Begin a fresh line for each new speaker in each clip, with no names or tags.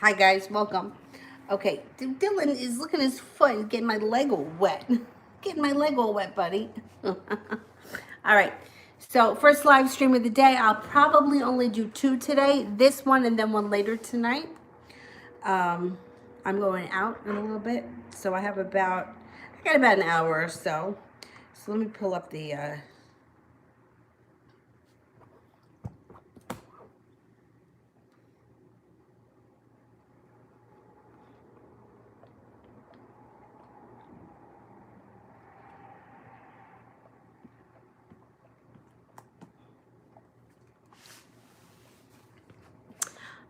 Hi guys, welcome. Okay, Dylan is looking at his foot and getting my leg all wet. Getting my leg all wet, buddy. All right. So first live stream of the day. I'll probably only do two today. This one and then one later tonight. Um, I'm going out in a little bit, so I got about an hour or so. So let me pull up the.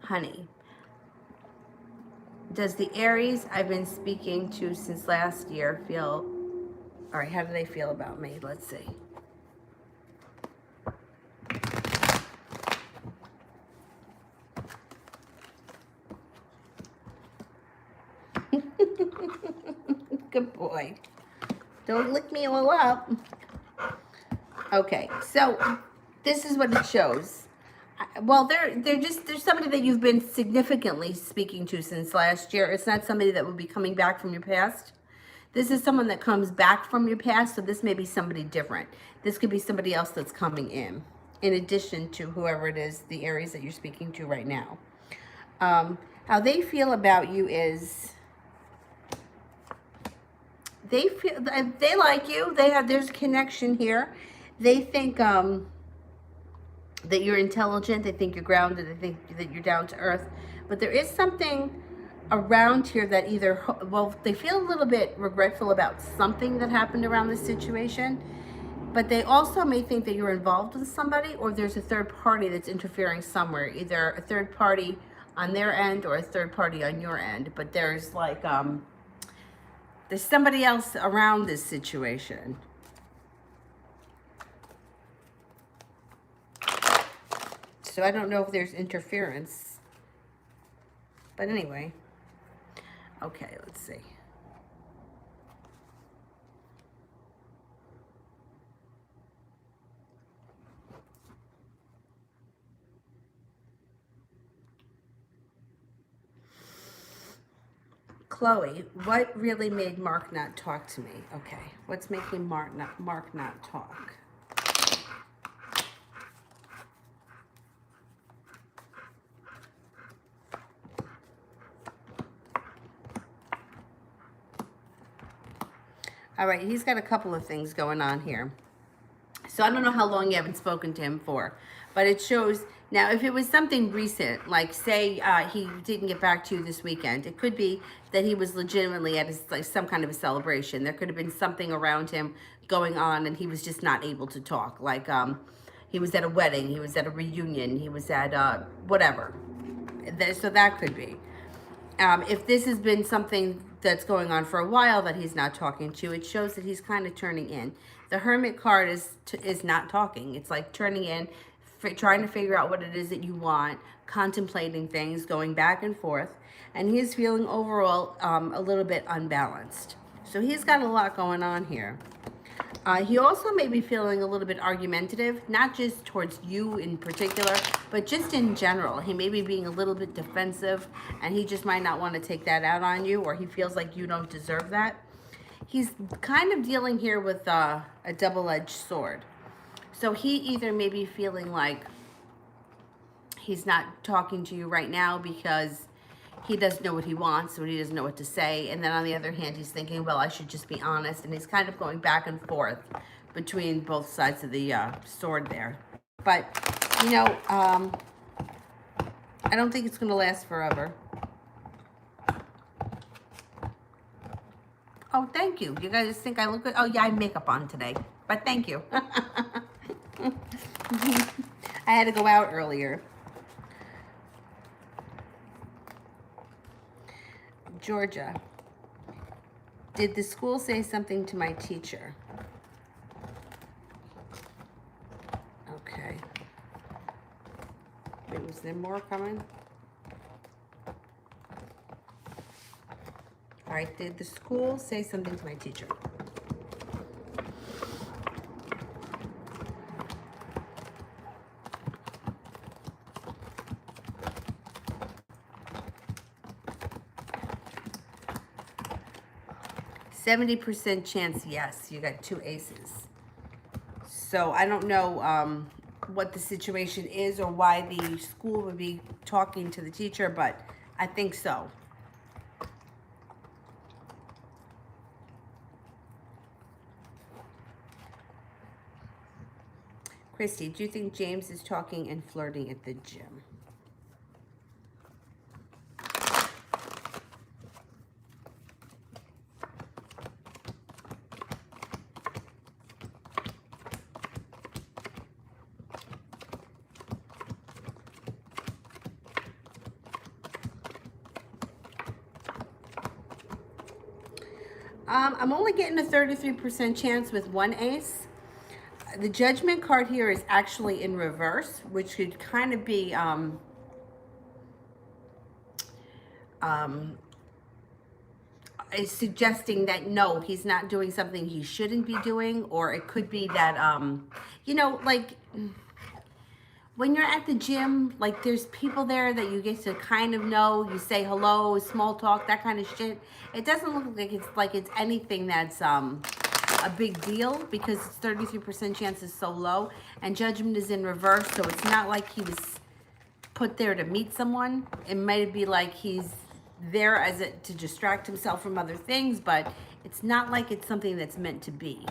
Honey, does the Aries I've been speaking to since last year feel, all right, how do they feel about me? Let's see. Good boy. Don't lick me all up. Okay, so this is what it shows. Well, there's somebody that you've been significantly speaking to since last year. It's not somebody that would be coming back from your past. This is someone that comes back from your past, so this may be somebody different. This could be somebody else that's coming in addition to whoever it is, the Aries that you're speaking to right now. How they feel about you is they like you. There's a connection here. They think that you're intelligent. They think you're grounded. They think that you're down to earth. But there is something around here that either, well, they feel a little bit regretful about something that happened around this situation, but they also may think that you're involved with somebody, or there's a third party that's interfering somewhere, either a third party on their end or a third party on your end. But there's like there's somebody else around this situation. So I don't know if there's interference. But anyway. Okay, let's see. Chloe, what really made Mark not talk to me? Okay, what's making Mark not talk? All right, he's got a couple of things going on here. So I don't know how long you haven't spoken to him for, but it shows. Now, if it was something recent, like say he didn't get back to you this weekend, it could be that he was legitimately at like some kind of a celebration. There could have been something around him going on, and he was just not able to talk. Like he was at a wedding, he was at a reunion, he was at whatever. So that could be. If this has been something that's going on for a while that he's not talking to, it shows that he's kind of turning in. The Hermit card is not talking. It's like turning in, trying to figure out what it is that you want, contemplating things, going back and forth, and he's feeling overall a little bit unbalanced. So he's got a lot going on here. He also may be feeling a little bit argumentative, not just towards you in particular, but just in general. He may be being a little bit defensive, and he just might not want to take that out on you, or he feels like you don't deserve that. He's kind of dealing here with a double-edged sword. So he either may be feeling like he's not talking to you right now because he doesn't know what he wants, or he doesn't know what to say. And then on the other hand, he's thinking, well, I should just be honest. And he's kind of going back and forth between both sides of the sword there. But, you know, I don't think it's going to last forever. Oh, thank you. You guys think I look good? Oh, yeah, I have makeup on today. But thank you. I had to go out earlier. Georgia, did the school say something to my teacher? Okay. Wait, was there more coming? All right, did the school say something to my teacher? 70% chance, yes. You got 2 aces. So I don't know what the situation is or why the school would be talking to the teacher, but I think so. Christy, do you think James is talking and flirting at the gym? I'm only getting a 33% chance with 1 ace. The judgment card here is actually in reverse, which could kind of be is suggesting that no, he's not doing something he shouldn't be doing, or it could be that you know, like when you're at the gym, like there's people there that you get to kind of know, you say hello, small talk, that kind of shit. It doesn't look like it's anything that's a big deal, because 33% chance is so low, and judgment is in reverse, so it's not like he was put there to meet someone. It might be like he's there as to distract himself from other things, but it's not like it's something that's meant to be.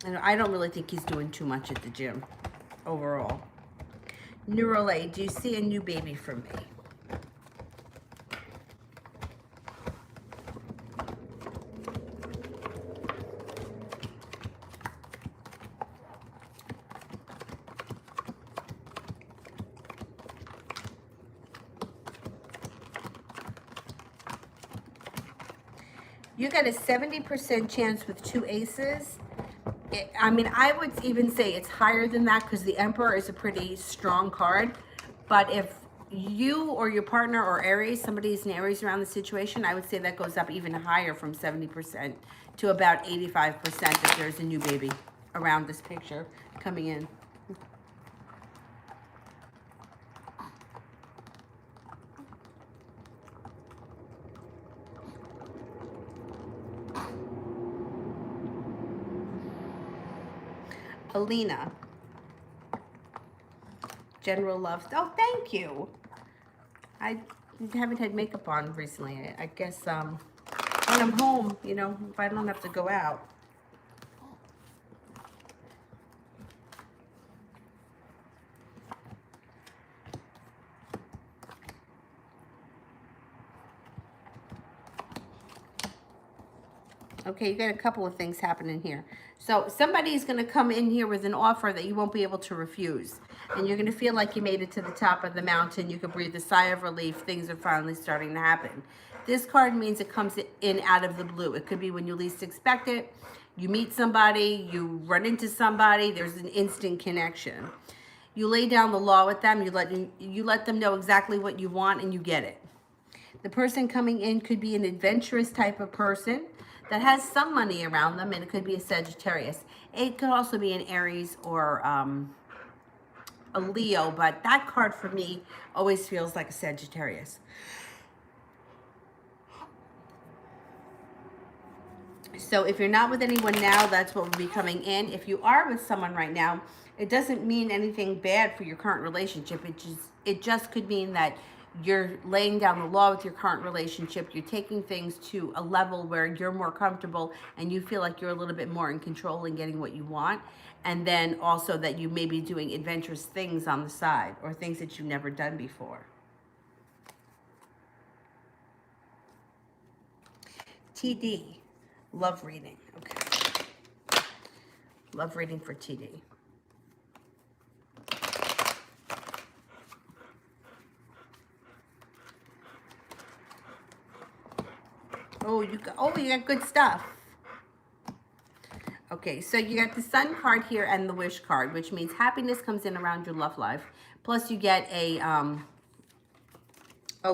And I don't really think he's doing too much at the gym overall. Neuralay, do you see a new baby for me? You got a 70% chance with 2 aces. I mean, I would even say it's higher than that, because the Emperor is a pretty strong card. But if you or your partner or Aries, somebody's an Aries around the situation, I would say that goes up even higher from 70% to about 85% if there's a new baby around this picture coming in. Alina. General love. Oh, thank you. I haven't had makeup on recently. I guess when I'm home, you know, if I don't have to go out. Okay, you got a couple of things happening here. So somebody's going to come in here with an offer that you won't be able to refuse. And you're going to feel like you made it to the top of the mountain. You can breathe a sigh of relief. Things are finally starting to happen. This card means it comes in out of the blue. It could be when you least expect it. You meet somebody, you run into somebody, there's an instant connection. You lay down the law with them, you let them know exactly what you want, and you get it. The person coming in could be an adventurous type of person that has some money around them, and it could be a Sagittarius. It could also be an Aries or a Leo, but that card for me always feels like a Sagittarius. So if you're not with anyone now, that's what will be coming in. If you are with someone right now, it doesn't mean anything bad for your current relationship. It just could mean that you're laying down the law with your current relationship. You're taking things to a level where you're more comfortable and you feel like you're a little bit more in control and getting what you want. And then also that you may be doing adventurous things on the side, or things that you've never done before. TD, love reading. Okay. Love reading for TD. Oh, you got good stuff. Okay, so you got the Sun card here and the Wish card, which means happiness comes in around your love life. Plus, you get a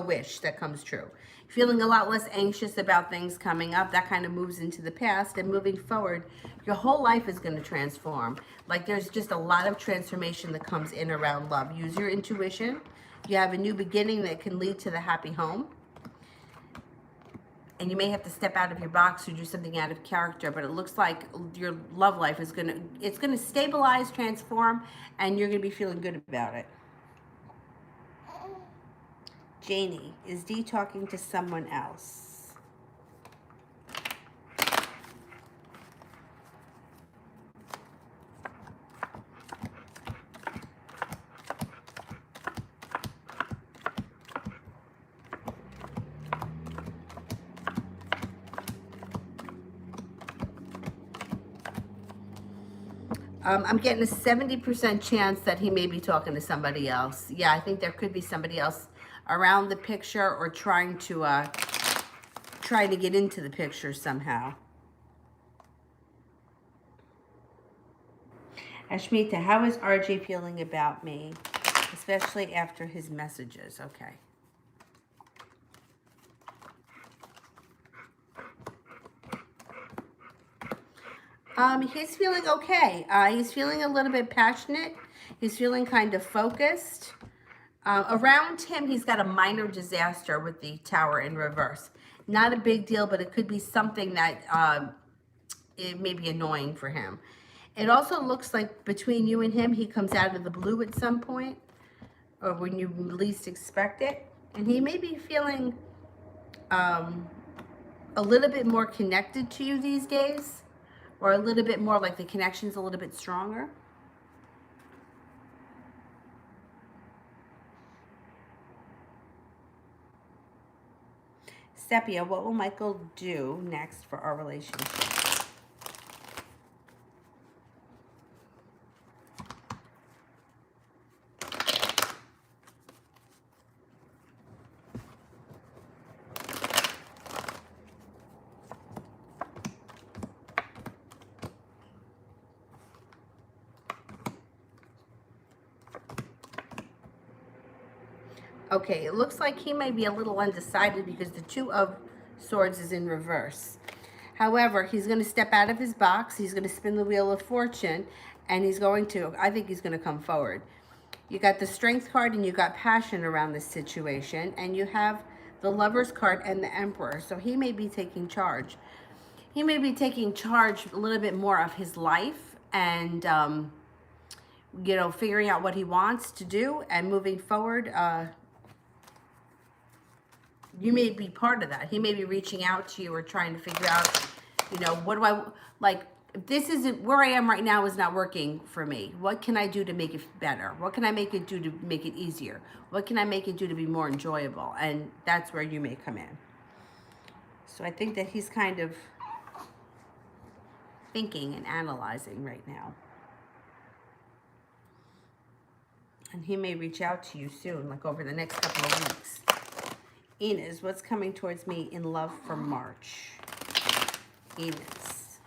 wish that comes true. Feeling a lot less anxious about things coming up. That kind of moves into the past, and moving forward, your whole life is going to transform. Like there's just a lot of transformation that comes in around love. Use your intuition. You have a new beginning that can lead to the happy home. and you may have to step out of your box or do something out of character, but it looks like your love life is it's gonna stabilize, transform, and you're gonna be feeling good about it. Janie, is D talking to someone else? I'm getting a 70% chance that he may be talking to somebody else. Yeah, I think there could be somebody else around the picture or trying to get into the picture somehow. Ashmita, how is RJ feeling about me? Especially after his messages. Okay. He's feeling okay. He's feeling a little bit passionate. He's feeling kind of focused. Around him, he's got a minor disaster with the tower in reverse. Not a big deal, but it could be something that it may be annoying for him. It also looks like between you and him, he comes out of the blue at some point, or when you least expect it. And he may be feeling a little bit more connected to you these days, or a little bit more like the connection's a little bit stronger. Sepia, what will Michael do next for our relationship? Okay, it looks like he may be a little undecided because the Two of Swords is in reverse. However, he's going to step out of his box. He's going to spin the Wheel of Fortune, and I think he's going to come forward. You got the Strength card, and you got passion around this situation, and you have the Lover's card and the Emperor. So he may be taking charge. He may be taking charge a little bit more of his life and, figuring out what he wants to do and moving forward. You may be part of that. He may be reaching out to you or trying to figure out, what do I, like, if this isn't, where I am right now is not working for me. What can I do to make it better? What can I make it do to make it easier? What can I make it do to be more enjoyable? And that's where you may come in. So I think that he's kind of thinking and analyzing right now. And he may reach out to you soon, like over the next couple of weeks. Inez, what's coming towards me in love for March? Inez.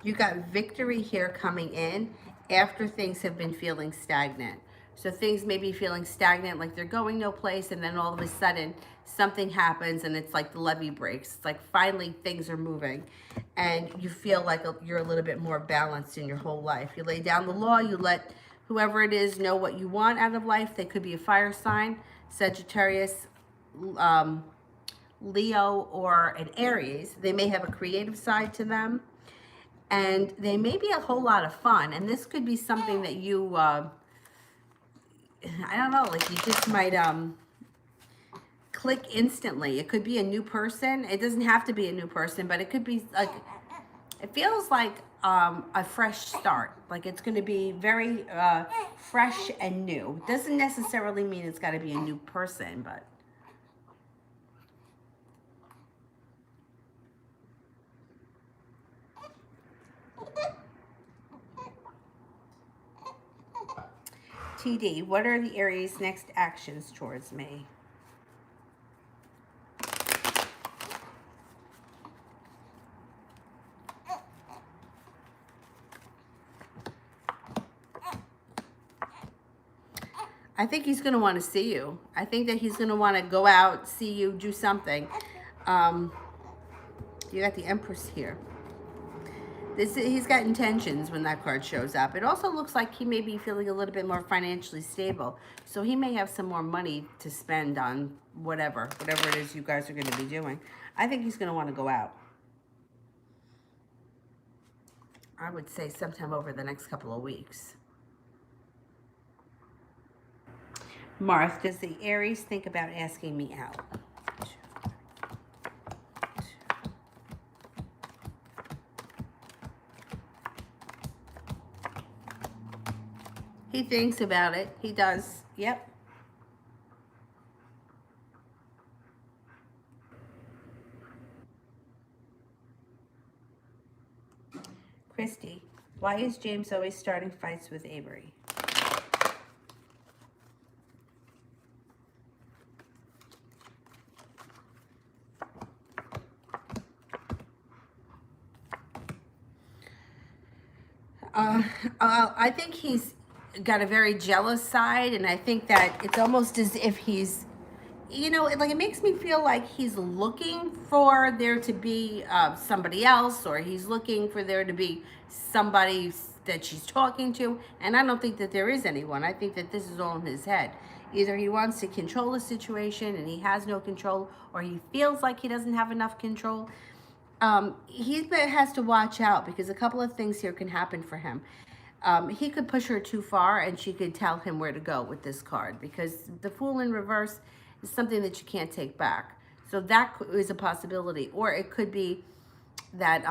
You got victory here coming in after things have been feeling stagnant. So things may be feeling stagnant, like they're going no place, and then all of a sudden something happens and it's like the levee breaks. It's like finally things are moving and you feel like you're a little bit more balanced in your whole life. You lay down the law, you let whoever it is know what you want out of life. They could be a fire sign, Sagittarius, Leo, or an Aries. They may have a creative side to them, and they may be a whole lot of fun. And this could be something that you, I don't know, like you just might click instantly. It could be a new person. It doesn't have to be a new person, but it could be like, it feels like a fresh start. Like it's going to be very fresh and new. Doesn't necessarily mean it's got to be a new person, but TD, what are the Aries' next actions towards me? I think he's going to want to see you. I think that he's going to want to go out, see you, do something. You got the Empress here. He's got intentions when that card shows up. It also looks like he may be feeling a little bit more financially stable. So he may have some more money to spend on whatever it is you guys are going to be doing. I think he's going to want to go out. I would say sometime over the next couple of weeks. Marth, does the Aries think about asking me out? He thinks about it. He does. Yep. Christy, why is James always starting fights with Avery? I think he's got a very jealous side, and I think that it's almost as if he's, like it makes me feel like he's looking for there to be somebody else, or he's looking for there to be somebody that she's talking to, and I don't think that there is anyone. I think that this is all in his head. Either he wants to control the situation and he has no control, or he feels like he doesn't have enough control. He has to watch out because a couple of things here can happen for him. He could push her too far and she could tell him where to go with this card, because the Fool in reverse is something that you can't take back. So that is a possibility. Or it could be that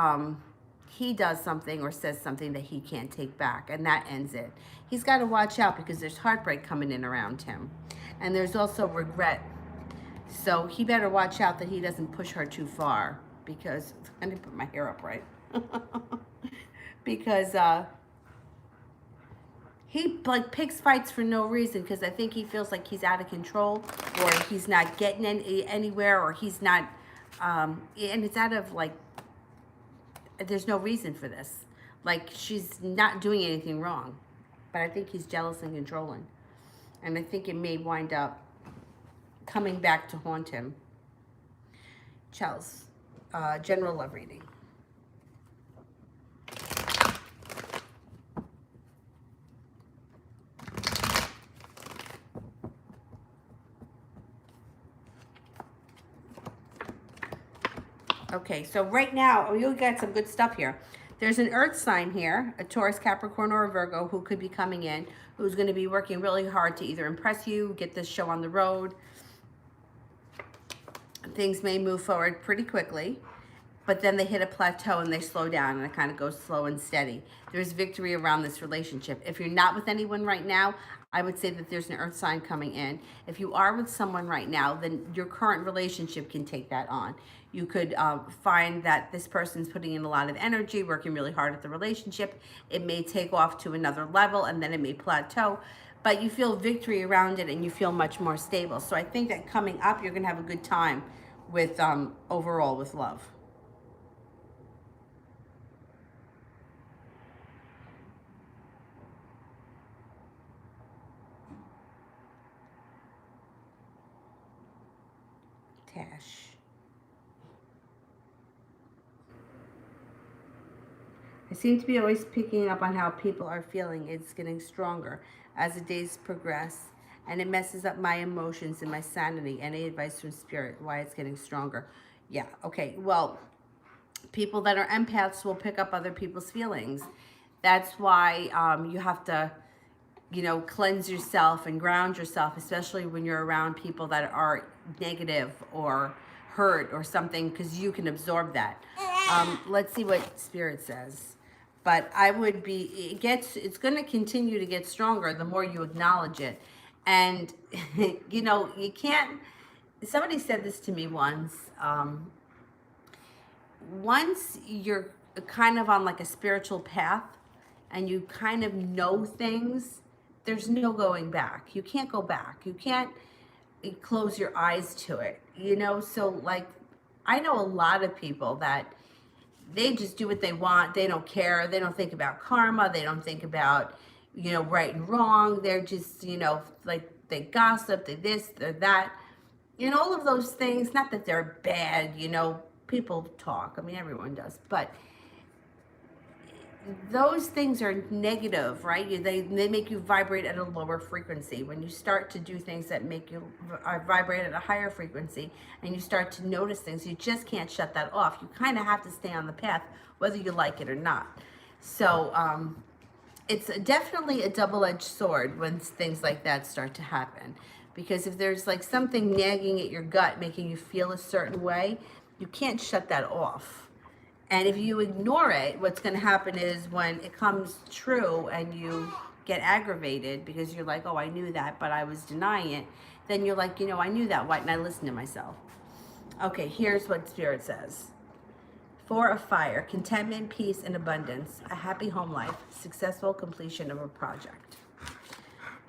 he does something or says something that he can't take back, and that ends it. He's got to watch out because there's heartbreak coming in around him. And there's also regret. So he better watch out that he doesn't push her too far, because I didn't put my hair up right. Because he like picks fights for no reason, because I think he feels like he's out of control, or he's not getting anywhere, or he's not, and it's out of like, there's no reason for this. Like, she's not doing anything wrong, but I think he's jealous and controlling. And I think it may wind up coming back to haunt him. Chels, general love reading. Okay, so right now, you got some good stuff here. There's an earth sign here, a Taurus, Capricorn, or a Virgo, who could be coming in, who's going to be working really hard to either impress you, get this show on the road. Things may move forward pretty quickly, but then they hit a plateau and they slow down, and it kind of goes slow and steady. There's victory around this relationship. If you're not with anyone right now, I would say that there's an earth sign coming in. If you are with someone right now, then your current relationship can take that on. You could find that this person's putting in a lot of energy, working really hard at the relationship. It may take off to another level, and then it may plateau, but you feel victory around it and you feel much more stable. So I think that coming up, you're gonna have a good time with overall with love. Tash. I seem to be always picking up on how people are feeling. It's getting stronger as the days progress, and it messes up my emotions and my sanity. Any advice from spirit why it's getting stronger? Yeah, okay. Well, people that are empaths will pick up other people's feelings. That's why you have to, cleanse yourself and ground yourself, especially when you're around people that are negative or hurt or something, because you can absorb that. Let's see what spirit says. But I would be, it's going to continue to get stronger the more you acknowledge it. And, you can't, somebody said this to me once. Once you're kind of on like a spiritual path and you kind of know things, there's no going back. You can't go back. You can't close your eyes to it, So like, I know a lot of people that they just do what they want. They don't care. They don't think about karma. They don't think about, right and wrong. They're just, like they gossip, they this, they're that. All of those things, not that they're bad, people talk. I mean, everyone does. But those things are negative, right? They make you vibrate at a lower frequency. When you start to do things that make you vibrate at a higher frequency, and you start to notice things, you just can't shut that off. You kind of have to stay on the path, whether you like it or not. So it's definitely a double-edged sword when things like that start to happen. Because if there's like something nagging at your gut, making you feel a certain way, you can't shut that off. And if you ignore it, what's going to happen is when it comes true and you get aggravated because you're like, oh, I knew that, but I was denying it, then you're like, I knew that. Why didn't I listen to myself? Okay, here's what Spirit says. 4 of Fire, contentment, peace, and abundance, a happy home life, successful completion of a project.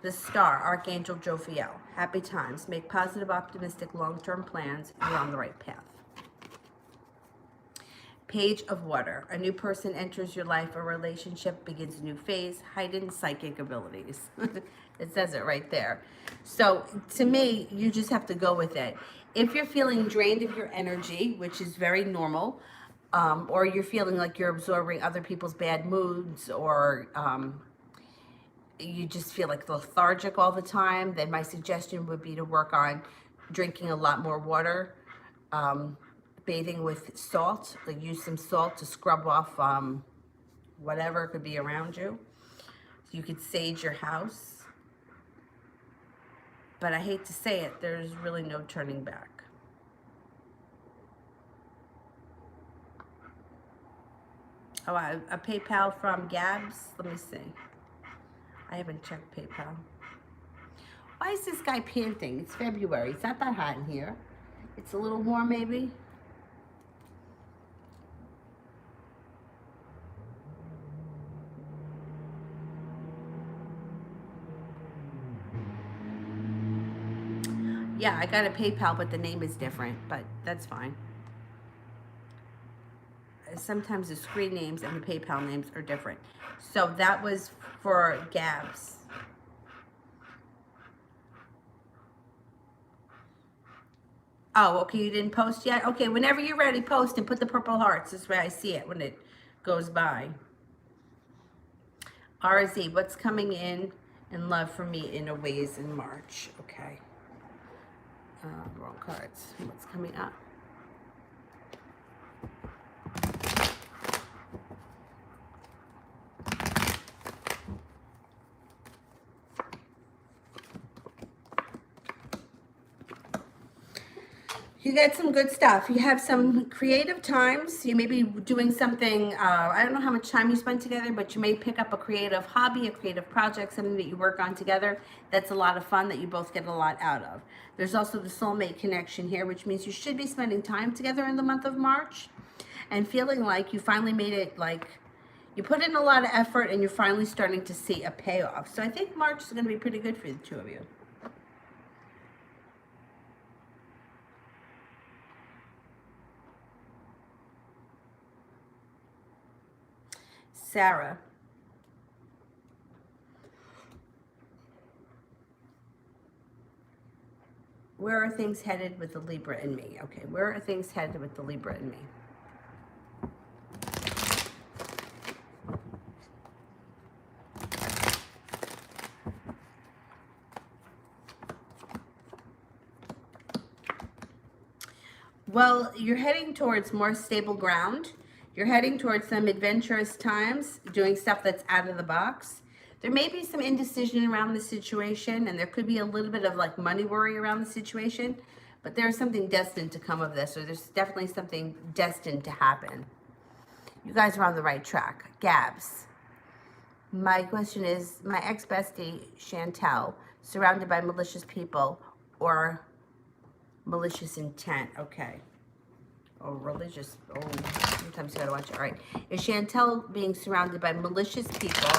The Star, Archangel Jophiel, happy times, make positive, optimistic, long-term plans, you're on the right path. Page of Water, a new person enters your life, a relationship begins a new phase, heightened psychic abilities. It says it right there. So to me, you just have to go with it. If you're feeling drained of your energy, which is very normal, or you're feeling like you're absorbing other people's bad moods, or you just feel like lethargic all the time, then my suggestion would be to work on drinking a lot more water, bathing with salt, like use some salt to scrub off whatever could be around you. You could sage your house. But I hate to say it, there's really no turning back. Oh, a PayPal from Gabs. Let me see. I haven't checked PayPal. Why is this guy panting? It's February. It's not that hot in here. It's a little warm, maybe. Yeah, I got a PayPal, but the name is different, but that's fine. Sometimes the screen names and the PayPal names are different. So that was for Gabs. Oh, okay, you didn't post yet? Okay, whenever you're ready, post and put the purple hearts. This way I see it when it goes by. RZ, what's coming in love for me in a ways in March? Okay. Wrong cards. What's coming up? You get some good stuff. You have some creative times. You may be doing something, I don't know how much time you spend together, but you may pick up a creative hobby, a creative project, something that you work on together. That's a lot of fun that you both get a lot out of. There's also the soulmate connection here, which means you should be spending time together in the month of March and feeling like you finally made it, like you put in a lot of effort and you're finally starting to see a payoff. So I think March is going to be pretty good for the two of you. Sarah. Where are things headed with the Libra and me? Okay, where are things headed with the Libra and me? Well, you're heading towards more stable ground. You're heading towards some adventurous times, doing stuff that's out of the box. There may be some indecision around the situation, and there could be a little bit of like money worry around the situation, but there's something destined to come of this, or there's definitely something destined to happen. You guys are on the right track. Gabs. My question is, my ex-bestie, Chantel, surrounded by malicious people or malicious intent. Okay. Oh, religious. Oh, sometimes you gotta watch it. All right. Is Chantel being surrounded by malicious people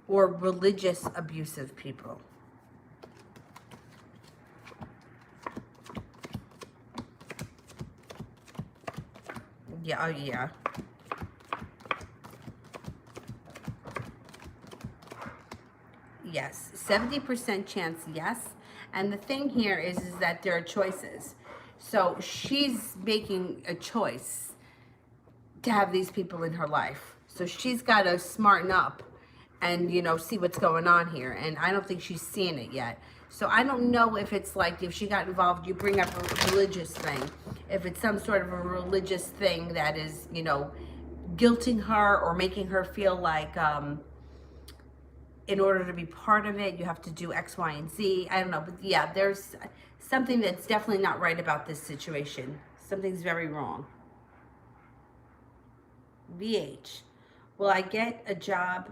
or religious abusive people? Yeah, oh yeah. Yes, 70% chance yes. And the thing here is that there are choices. So she's making a choice to have these people in her life. So she's got to smarten up and, you know, see what's going on here. And I don't think she's seeing it yet. So I don't know if it's like, if she got involved, you bring up a religious thing. If it's some sort of a religious thing that is, you know, guilting her or making her feel like, in order to be part of it, you have to do X, Y, and Z. I don't know, but yeah, there's something that's definitely not right about this situation. Something's very wrong. VH, will I get a job?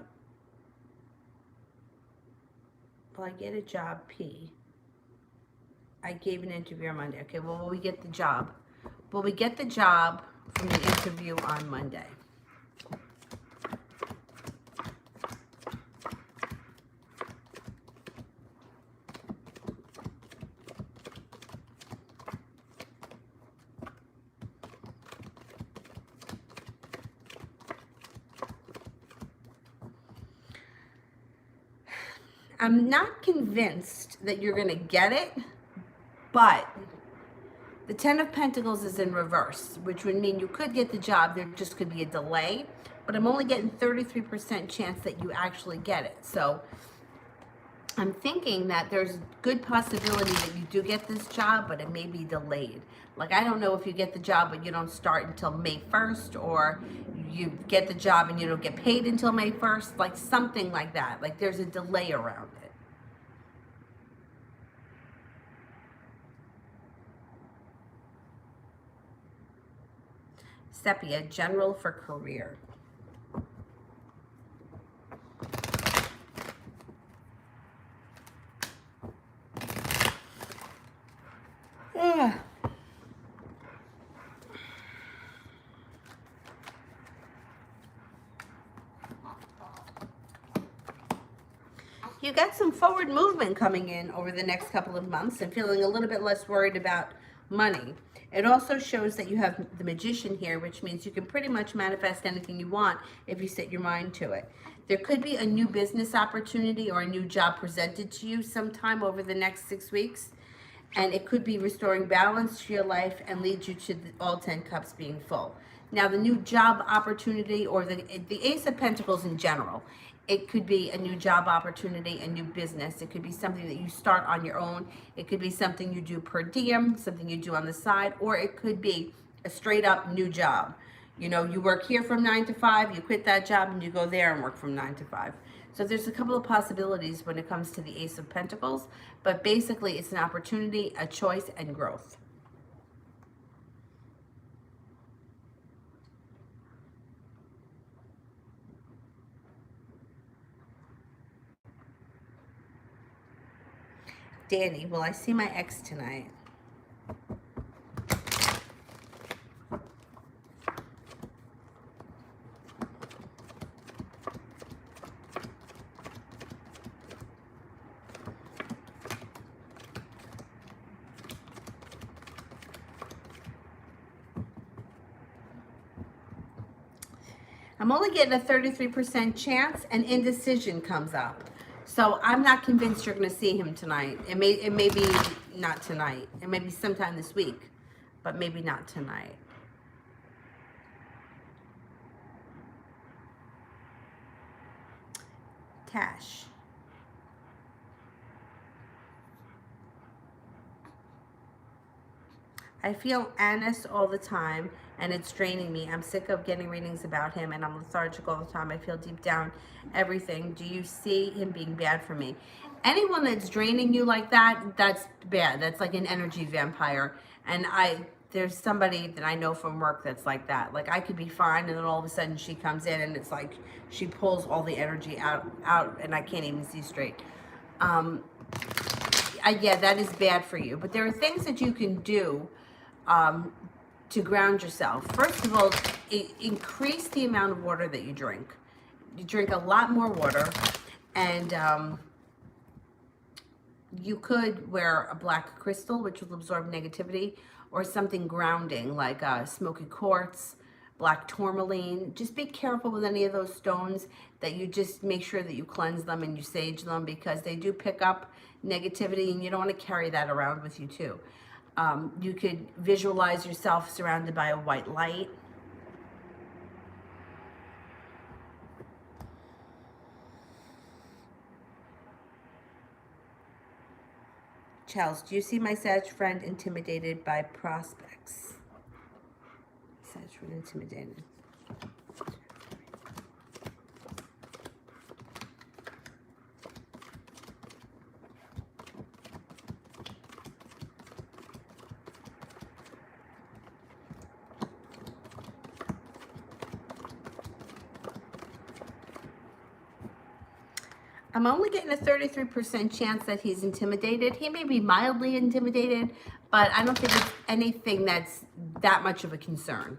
Will I get a job? P. I gave an interview on Monday. Okay, well, will we get the job? Will we get the job from the interview on Monday? I'm not convinced that you're going to get it, but the Ten of Pentacles is in reverse, which would mean you could get the job. There just could be a delay, but I'm only getting 33% chance that you actually get it. So I'm thinking that there's a good possibility that you do get this job, but it may be delayed. Like, I don't know if you get the job, but you don't start until May 1st, or you get the job and you don't get paid until May 1st, like something like that. Like, there's a delay around it. Sepia, general for career. Ugh. You got some forward movement coming in over the next couple of months and feeling a little bit less worried about money. It also shows that you have the Magician here, which means you can pretty much manifest anything you want if you set your mind to it. There could be a new business opportunity or a new job presented to you sometime over the next 6 weeks. And it could be restoring balance to your life and lead you to all 10 cups being full. Now, the new job opportunity, or the Ace of Pentacles in general, it could be a new job opportunity, a new business. It could be something that you start on your own. It could be something you do per diem, something you do on the side, or it could be a straight up new job. You know, you work here from 9 to 5, you quit that job and you go there and work from 9 to 5. So there's a couple of possibilities when it comes to the Ace of Pentacles, but basically it's an opportunity, a choice, and growth. Danny, will I see my ex tonight? I'm only getting a 33% chance, and indecision comes up. So I'm not convinced you're going to see him tonight. It may be not tonight. It may be sometime this week, but maybe not tonight. Tash. I feel anxious all the time and it's draining me. I'm sick of getting readings about him and I'm lethargic all the time. I feel deep down everything. Do you see him being bad for me? Anyone that's draining you like that, that's bad. That's like an energy vampire. And there's somebody that I know from work that's like that. Like, I could be fine and then all of a sudden she comes in and it's like she pulls all the energy out and I can't even see straight. Yeah, that is bad for you. But there are things that you can do to ground yourself. First of all, increase the amount of water that you drink. You drink a lot more water, and you could wear a black crystal, which will absorb negativity, or something grounding like smoky quartz, black tourmaline. Just be careful with any of those stones, that you just make sure that you cleanse them and you sage them, because they do pick up negativity and you don't want to carry that around with you too. You could visualize yourself surrounded by a white light. Charles, do you see my Sag friend intimidated by prospects? Sag friend intimidated. I'm only getting a 33% chance that he's intimidated. He may be mildly intimidated, but I don't think it's anything that's that much of a concern.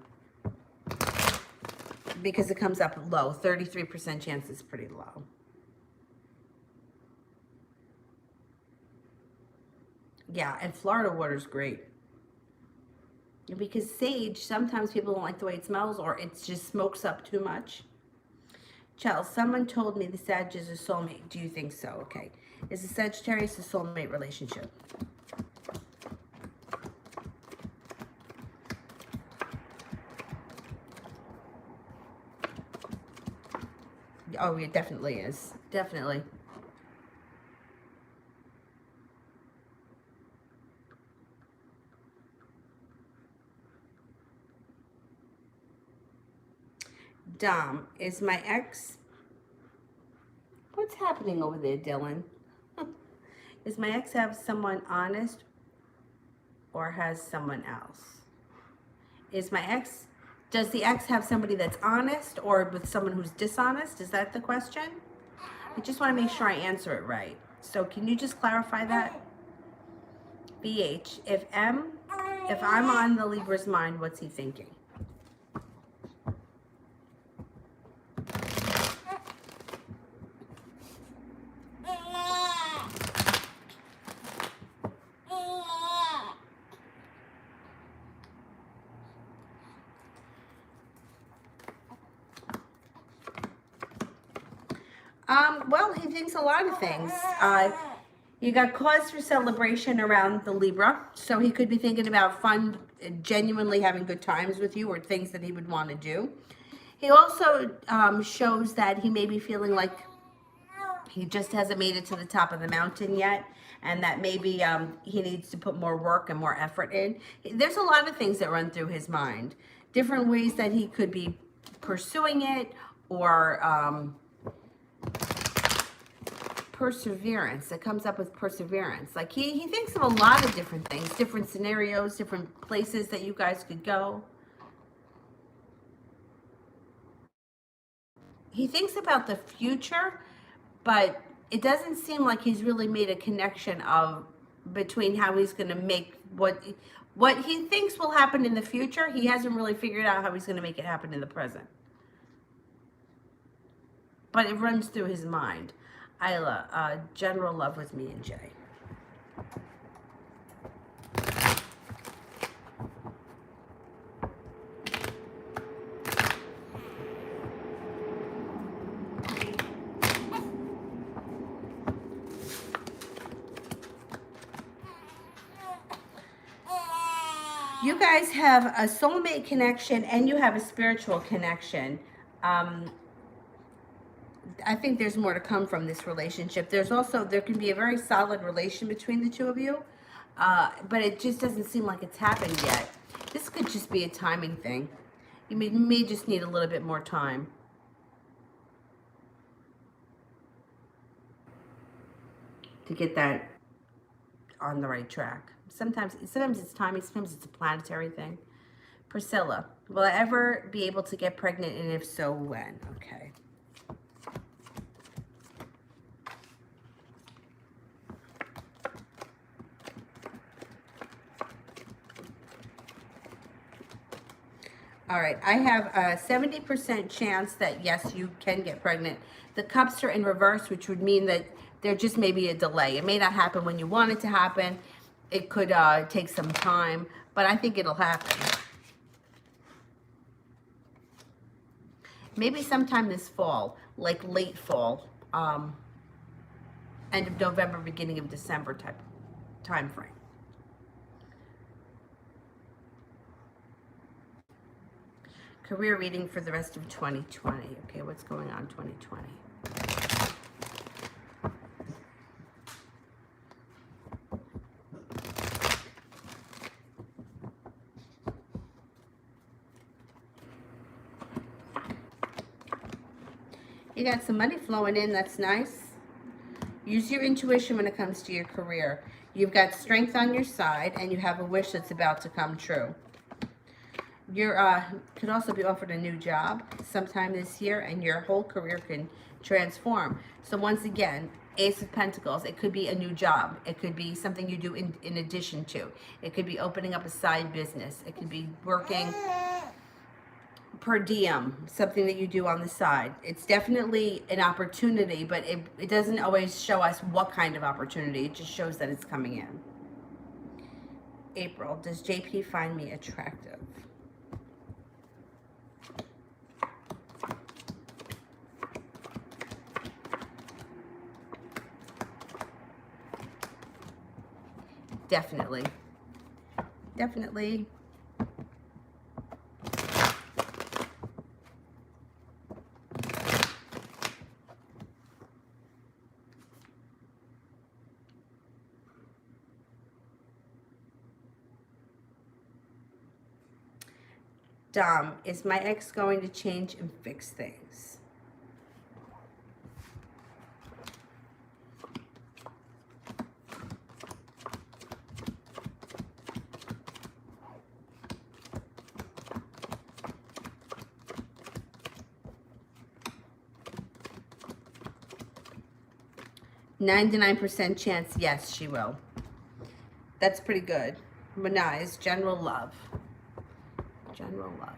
Because it comes up low. 33% chance is pretty low. Yeah, and Florida water's great. Because sage, sometimes people don't like the way it smells, or it just smokes up too much. Charles, someone told me the Sag is a soulmate. Do you think so? Okay. Is the Sagittarius a soulmate relationship? Oh, it definitely is. Definitely. Dom, is my ex... What's happening over there, Dylan? Is my ex have someone honest or has someone else? Is my ex... Does the ex have somebody that's honest or with someone who's dishonest? Is that the question? I just want to make sure I answer it right. So can you just clarify that? BH, if I'm on the Libra's mind, what's he thinking? Well, he thinks a lot of things. You got cause for celebration around the Libra, so he could be thinking about fun, genuinely having good times with you, or things that he would want to do. He also shows that he may be feeling like he just hasn't made it to the top of the mountain yet, and that maybe he needs to put more work and more effort in. There's a lot of things that run through his mind, different ways that he could be pursuing it, or perseverance. It comes up with perseverance. Like he thinks of a lot of different things, different scenarios, different places that you guys could go. He thinks about the future, but it doesn't seem like he's really made a connection of between how he's going to make what he thinks will happen in the future. He hasn't really figured out how he's going to make it happen in the present. But it runs through his mind. Isla, general love with me and Jay. You guys have a soulmate connection and you have a spiritual connection. I think there's more to come from this relationship. There can be a very solid relation between the two of you, but it just doesn't seem like it's happened yet. This could just be a timing thing. You may just need a little bit more time. To get that on the right track. Sometimes it's timing, sometimes it's a planetary thing. Priscilla, will I ever be able to get pregnant, and if so, when? Okay. All right, I have a 70% chance that yes, you can get pregnant. The cups are in reverse, which would mean that there just may be a delay. It may not happen when you want it to happen. It could take some time, but I think it'll happen. Maybe sometime this fall, like late fall, end of November, beginning of December type time frame. Career reading for the rest of 2020. Okay, what's going on 2020? You got some money flowing in. That's nice. Use your intuition when it comes to your career. You've got strength on your side, and you have a wish that's about to come true. You could also be offered a new job sometime this year, and your whole career can transform. So once again, Ace of Pentacles, it could be a new job. It could be something you do in addition to. It could be opening up a side business. It could be working per diem, something that you do on the side. It's definitely an opportunity, but it doesn't always show us what kind of opportunity. It just shows that it's coming in. April, does JP find me attractive? Definitely. Definitely. Dom, is my ex going to change and fix things? %99 chance, yes, she will. That's pretty good. But nah, it's general love. General love.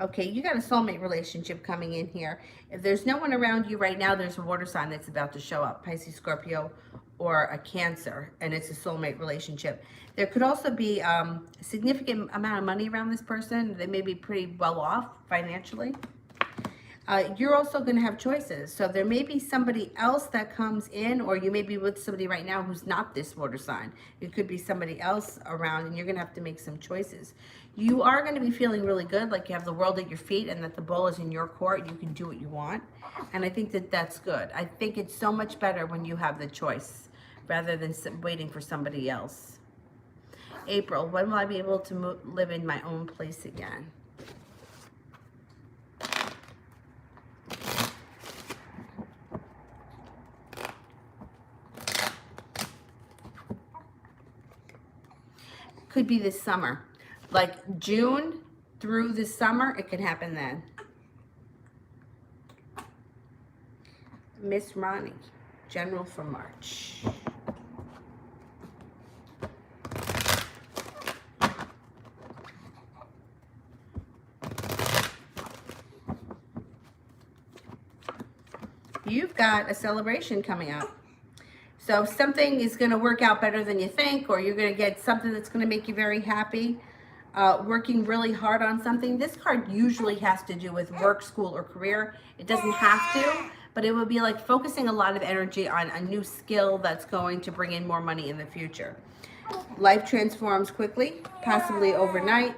Okay, you got a soulmate relationship coming in here. If there's no one around you right now, there's a water sign that's about to show up, Pisces, Scorpio, or a Cancer, and it's a soulmate relationship. There could also be a significant amount of money around this person. They may be pretty well off financially. You're also going to have choices. So there may be somebody else that comes in, or you may be with somebody right now who's not this water sign. It could be somebody else around, and you're going to have to make some choices. You are going to be feeling really good, like you have the world at your feet and that the ball is in your court. You can do what you want. And I think that that's good. I think it's so much better when you have the choice rather than waiting for somebody else. April, when will I be able to live in my own place again? Could be this summer. Like June through the summer, it could happen then. Miss Ronnie, general for March. You've got a celebration coming up. So something is going to work out better than you think, or you're going to get something that's going to make you very happy. Working really hard on something. This card usually has to do with work, school, or career. It doesn't have to, but it would be like focusing a lot of energy on a new skill that's going to bring in more money in the future. Life transforms quickly, possibly overnight,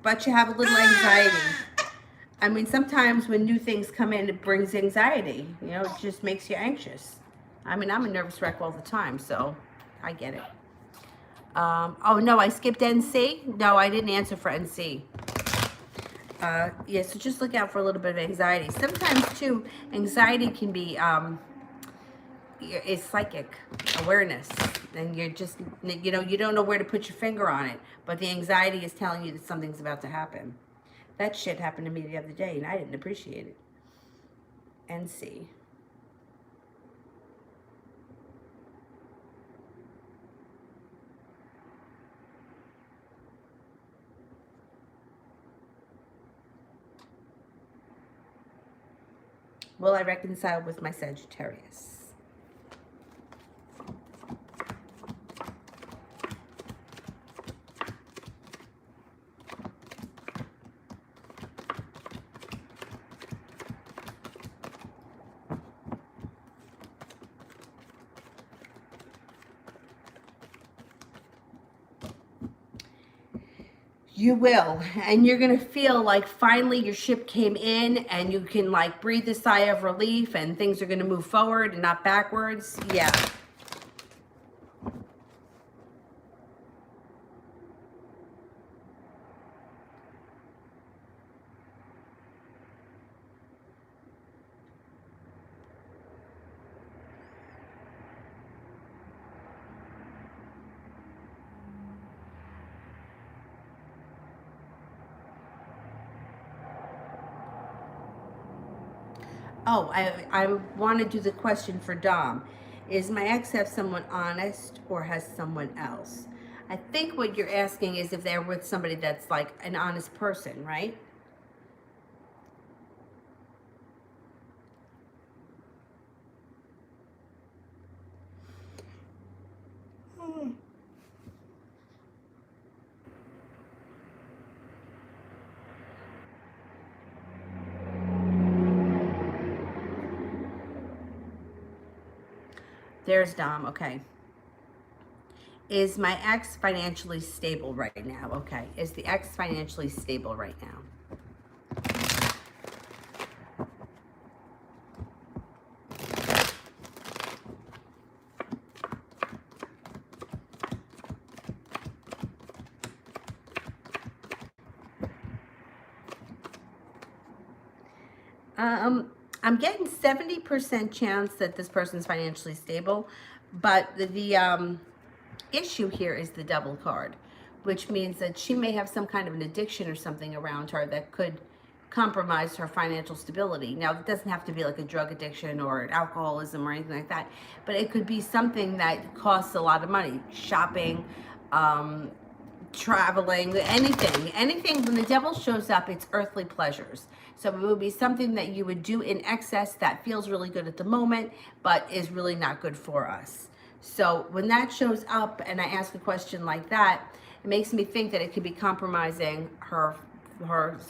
but you have a little anxiety. I mean, sometimes when new things come in, it brings anxiety. You know, it just makes you anxious. I mean, I'm a nervous wreck all the time, so I get it. Oh, no, I skipped NC. No, I didn't answer for NC. Yeah, so just look out for a little bit of anxiety. Sometimes, too, anxiety can be is psychic awareness. And you're just, you know, you don't know where to put your finger on it. But the anxiety is telling you that something's about to happen. That shit happened to me the other day, and I didn't appreciate it. NC. Will I reconcile with my Sagittarius? You will, and you're gonna feel like finally your ship came in and you can like breathe a sigh of relief and things are gonna move forward and not backwards. Yeah. Oh, I want to do the question for Dom. Is my ex have someone honest or has someone else? I think what you're asking is if they're with somebody that's like an honest person, right? There's Dom. Okay. Is my ex financially stable right now? Okay. Is the ex financially stable right now? Um, I'm getting 70% chance that this person's financially stable, but the issue here is the double card, which means that she may have some kind of an addiction or something around her that could compromise her financial stability. Now, it doesn't have to be like a drug addiction or alcoholism or anything like that, but it could be something that costs a lot of money, shopping, um, traveling, anything. When the devil shows up, it's earthly pleasures. So it would be something that you would do in excess that feels really good at the moment, but is really not good for us. So when that shows up and I ask a question like that, it makes me think that it could be compromising her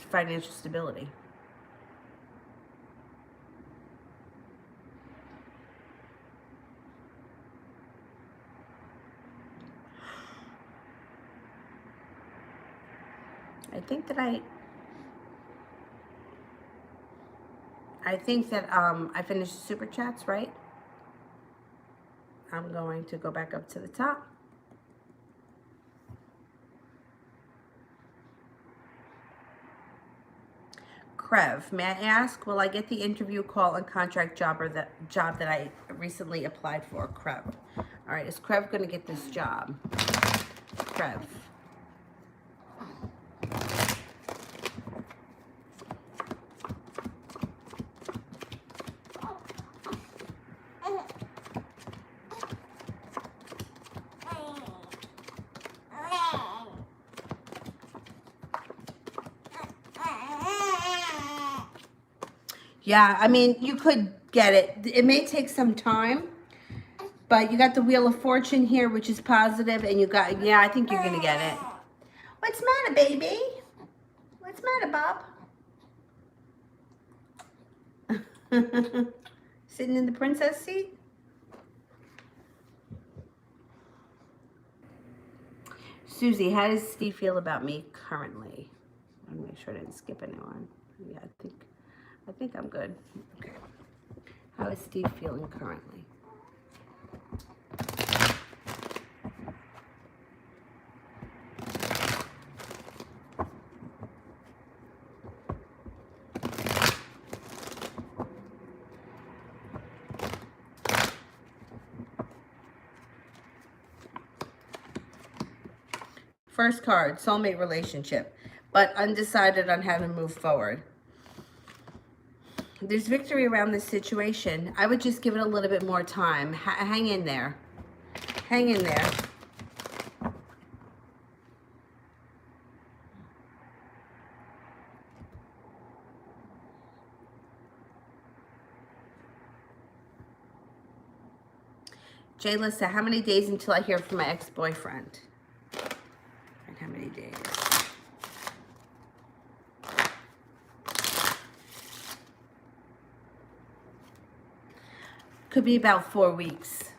financial stability. I think that I finished the super chats, right? I'm going to go back up to the top. Krev, may I ask, will I get the interview call and contract job or the job that I recently applied for? Krev. All right, is Krev going to get this job? Krev. Yeah, I mean, you could get it. It may take some time, but you got the Wheel of Fortune here, which is positive, and you got, yeah, I think you're going to get it. What's matter, baby? What's matter, Bob? Sitting in the princess seat? Susie, how does Steve feel about me currently? I want to make sure I didn't skip anyone. Yeah, I think I'm good. Okay. How is Steve feeling currently? First card, soulmate relationship, but undecided on how to move forward. There's victory around this situation. I would just give it a little bit more time. Hang in there. Hang in there. Jay Lissa, how many days until I hear from my ex-boyfriend? And how many days? Could be about 4 weeks.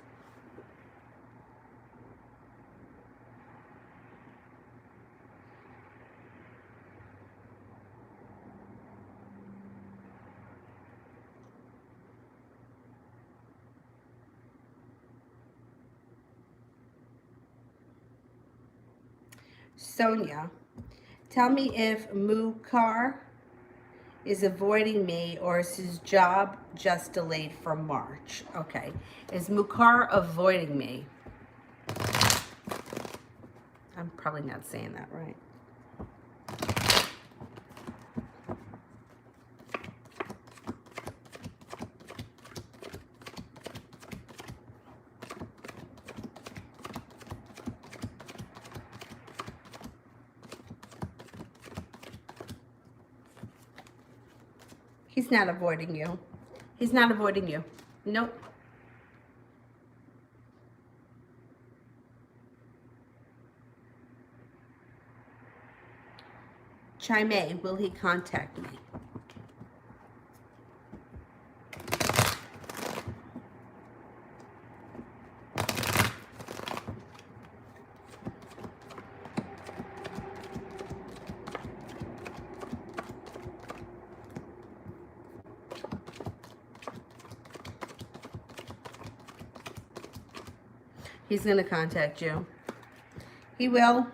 Sonia, tell me if Mukar is avoiding me or is his job just delayed for March? Okay. Is Mukar avoiding me? I'm probably not saying that right. He's not avoiding you. He's not avoiding you. Nope. Chime, will he contact me? He's going to contact you. He will.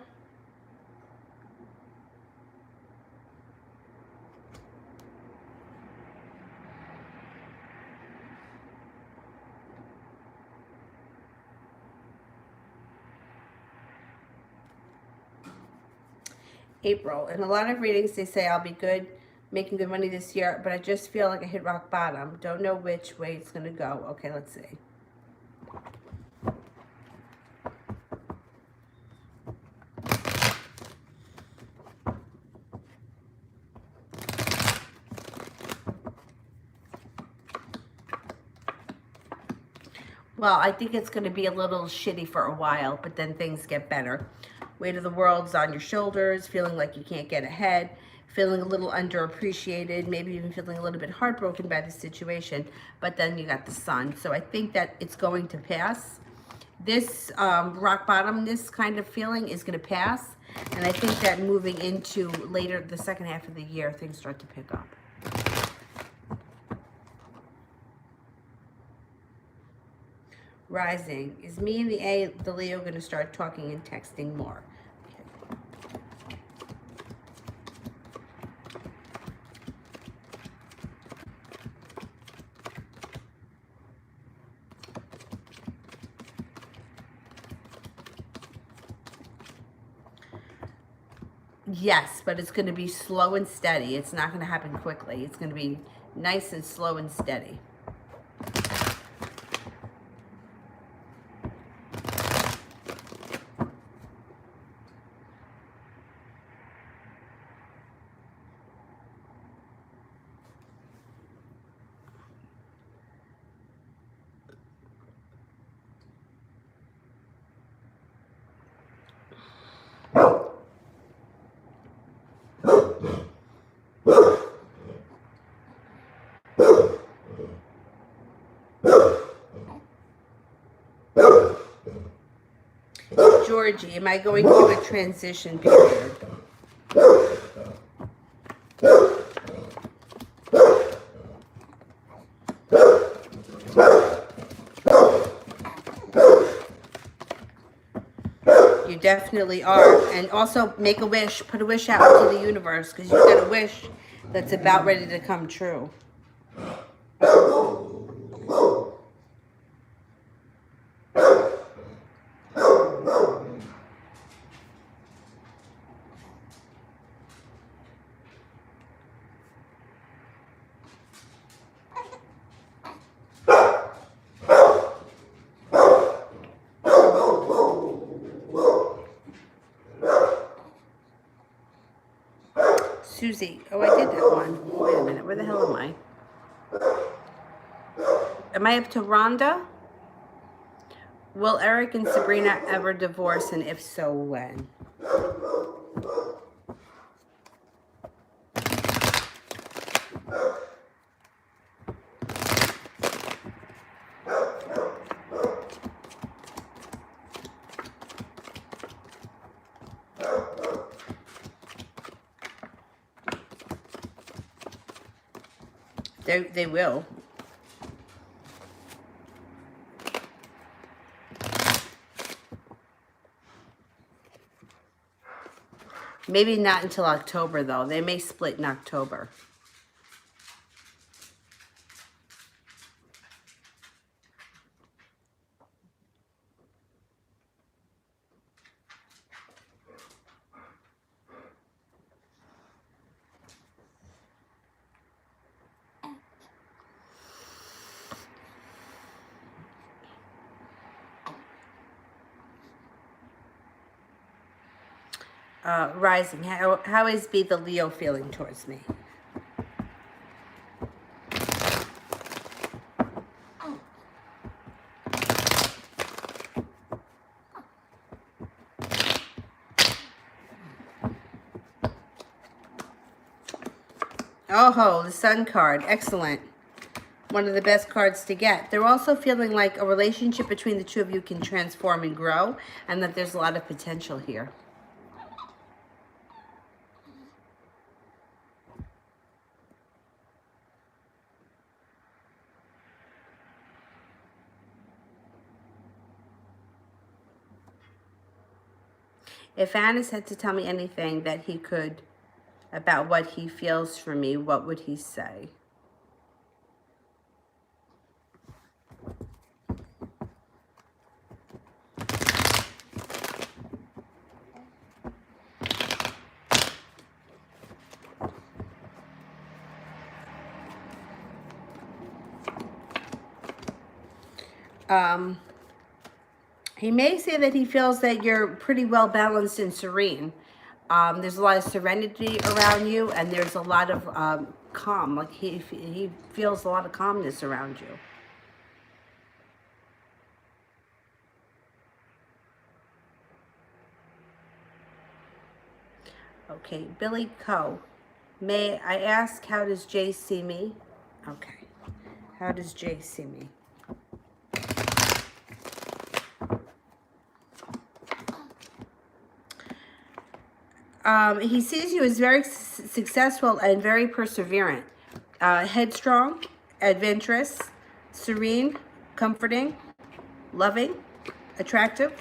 April. In a lot of readings, they say I'll be good, making good money this year, but I just feel like I hit rock bottom. Don't know which way it's going to go. Okay, let's see. Well, I think it's going to be a little shitty for a while, but then things get better. Weight of the world's on your shoulders, feeling like you can't get ahead, feeling a little underappreciated, maybe even feeling a little bit heartbroken by the situation, but then you got the sun. So I think that it's going to pass. This rock bottomness kind of feeling is going to pass, and I think that moving into later, the second half of the year, things start to pick up. Rising. Is me and the Leo going to start talking and texting more? Yes, but it's going to be slow and steady. It's not going to happen quickly. It's going to be nice and slow and steady. Georgie, am I going through a transition period? You definitely are. And also make a wish, put a wish out into the universe, because you've got a wish that's about ready to come true. Susie. Oh, I did that one. Wait a minute. Where the hell am I? Am I up to Rhonda? Will Eric and Sabrina ever divorce, and if so, when? They will. Maybe not until October, though. They may split in October. Rising, how is be the Leo feeling towards me? Oh, the Sun card. Excellent. One of the best cards to get. They're also feeling like a relationship between the two of you can transform and grow, and that there's a lot of potential here. If Anis had to tell me anything that he could about what he feels for me, what would he say? He may say that he feels that you're pretty well balanced and serene. There's a lot of serenity around you, and there's a lot of calm. Like he feels a lot of calmness around you. Okay, Billy Coe. May I ask, how does Jay see me? Okay. How does Jay see me? He sees you as very successful and very perseverant. Headstrong, adventurous, serene, comforting, loving, attractive,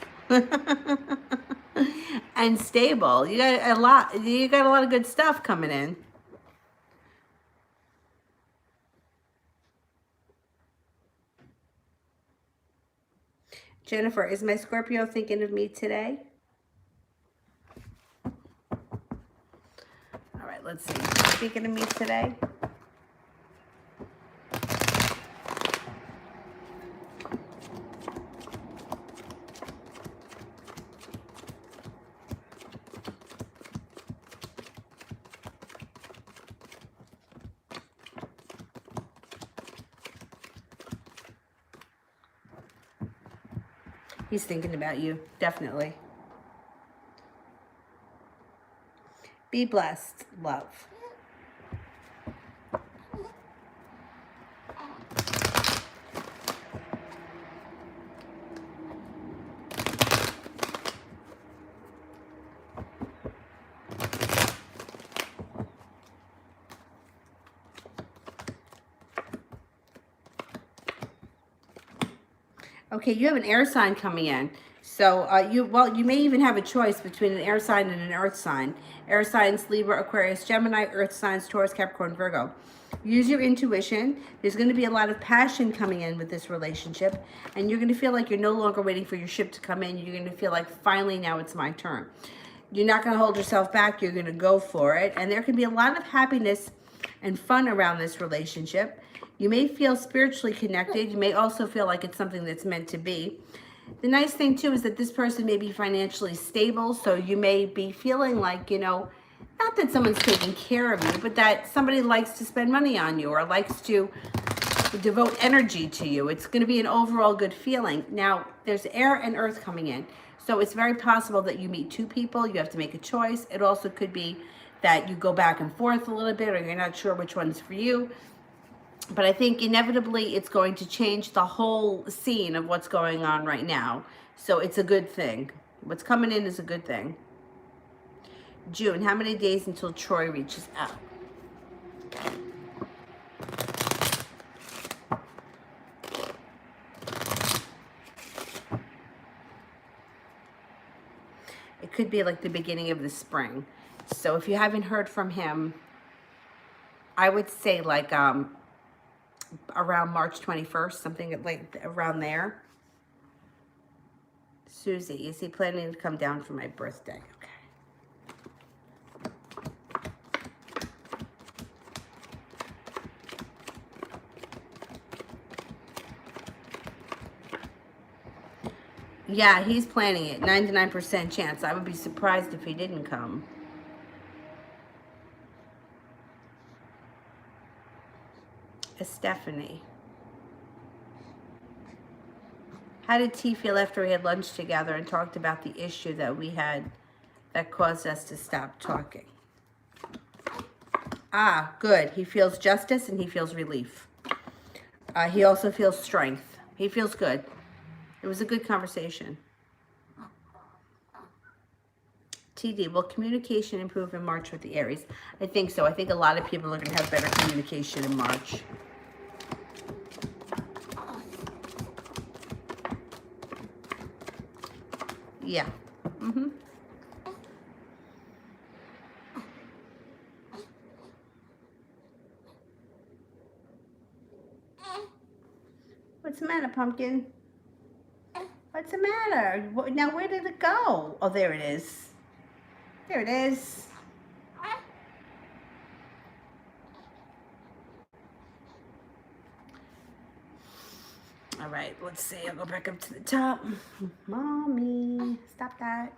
and stable. You got a lot. You got a lot of good stuff coming in. Jennifer, is my Scorpio thinking of me today? All right, let's see. Thinking of me today? He's thinking about you, definitely. Be blessed, love. Okay, you have an air sign coming in. So you may even have a choice between an air sign and an earth sign. Air signs, Libra, Aquarius, Gemini, earth signs, Taurus, Capricorn, Virgo. Use your intuition. There's going to be a lot of passion coming in with this relationship, and you're going to feel like you're no longer waiting for your ship to come in. You're going to feel like, finally, now it's my turn. You're not going to hold yourself back. You're going to go for it, and there can be a lot of happiness and fun around this relationship. You may feel spiritually connected. You may also feel like it's something that's meant to be. The nice thing, too, is that this person may be financially stable, so you may be feeling like, not that someone's taking care of you, but that somebody likes to spend money on you or likes to devote energy to you. It's going to be an overall good feeling. Now, there's air and earth coming in, so it's very possible that you meet two people. You have to make a choice. It also could be that you go back and forth a little bit, or you're not sure which one's for you. But I think inevitably it's going to change the whole scene of what's going on right now. So it's a good thing. What's coming in is a good thing. June, how many days until Troy reaches out? It could be like the beginning of the spring. So if you haven't heard from him, I would say like around March 21st, something like around there. Susie, is he planning to come down for my birthday? Okay. Yeah, he's planning it. 99% chance. I would be surprised if he didn't come. Stephanie. How did T feel after we had lunch together and talked about the issue that we had that caused us to stop talking? Ah, good. He feels justice and he feels relief. He also feels strength. He feels good. It was a good conversation. TD, will communication improve in March with the Aries? I think so. I think a lot of people are going to have better communication in March. Yeah. Mm-hmm. What's the matter, pumpkin? What's the matter? Now, where did it go? Oh, there it is. There it is. All right, let's see. I'll go back up to the top. Mommy, stop that.